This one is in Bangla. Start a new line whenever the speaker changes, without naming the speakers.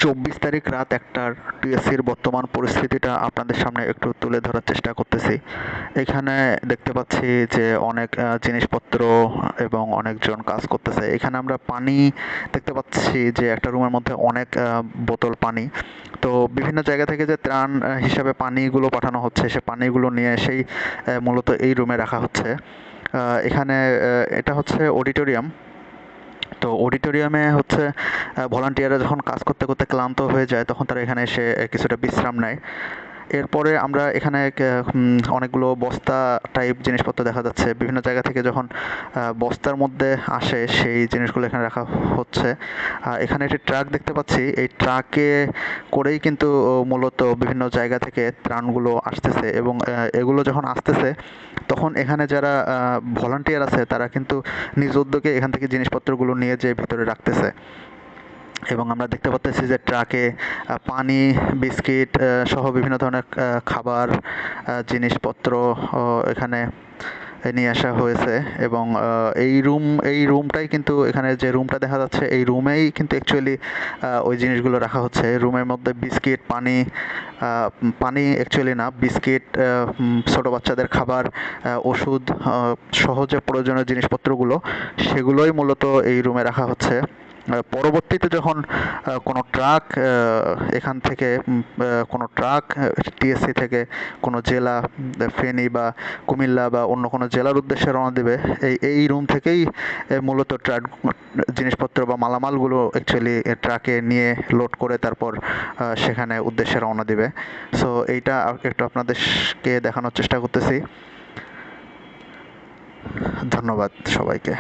24 তারিখ রাত 1টার টিএসসির বর্তমান পরিস্থিতিটা আপনাদের সামনে একটু তুলে ধরার চেষ্টা করতেছি। এখানে দেখতে পাচ্ছি যে অনেক জিনিসপত্র এবং অনেকজন কাজ করতেছে। এখানে আমরা পানি দেখতে পাচ্ছি যে একটা রুমের মধ্যে অনেক বোতল পানি। তো বিভিন্ন জায়গা থেকে যে ত্রাণ হিসাবে পানিগুলো পাঠানো হচ্ছে, সে পানিগুলো নিয়ে এসেই মূলত এই রুমে রাখা হচ্ছে। এখানে এটা হচ্ছে অডিটোরিয়াম। তো অডিটোরিয়ামে হচ্ছে ভলান্টিয়াররা যখন কাজ করতে করতে ক্লান্ত হয়ে যায়, তখন তারা এখানে এসে কিছুটা বিশ্রাম নেয়। এরপরে আমরা এখানে অনেকগুলো বস্তা টাইপ জিনিসপত্র দেখা যাচ্ছে। বিভিন্ন জায়গা থেকে যখন বস্তার মধ্যে আসে, সেই জিনিসগুলো এখানে রাখা হচ্ছে। এখানে একটি ট্রাক দেখতে পাচ্ছি। এই ট্রাকে করেই কিন্তু মূলত বিভিন্ন জায়গা থেকে ত্রাণগুলো আসতেছে, এবং এগুলো যখন আসতেছে, তখন এখানে যারা ভলান্টিয়ার আছে, তারা কিন্তু নিজ উদ্যোগে এখান থেকে জিনিসপত্রগুলো নিয়ে যেয়ে ভিতরে রাখতেছে। এবং আমরা দেখতে পাচ্ছি যে ট্রাকে পানি, বিস্কিট সহ বিভিন্ন ধরনের খাবার, জিনিসপত্র এখানে নিয়ে আসা হয়েছে। এবং এই রুমটাই কিন্তু, এখানে যে রুমটা দেখা যাচ্ছে, এই রুমেই কিন্তু অ্যাকচুয়ালি ওই জিনিসগুলো রাখা হচ্ছে। রুমের মধ্যে বিস্কিট, পানি অ্যাকচুয়ালি না, বিস্কিট, ছোটো বাচ্চাদের খাবার, ওষুধ সহ যে প্রয়োজনীয় জিনিসপত্রগুলো, সেগুলোই মূলত এই রুমে রাখা হচ্ছে। পরবর্তীতে যখন কোনো ট্রাক এখান থেকে কোনো ট্রাক টিএসসি থেকে কোনো জেলা, ফেনী বা কুমিল্লা বা অন্য কোনো জেলার উদ্দেশ্যে রওনা দেবে, এই রুম থেকেই মূলত ট্রাক জিনিসপত্র বা মালামালগুলো অ্যাকচুয়ালি ট্রাকে নিয়ে লোড করে তারপর সেখানে উদ্দেশ্যে রওনা দেবে। সো এইটা একটু আপনাদেরকে দেখানোর চেষ্টা করতেছি। ধন্যবাদ সবাইকে।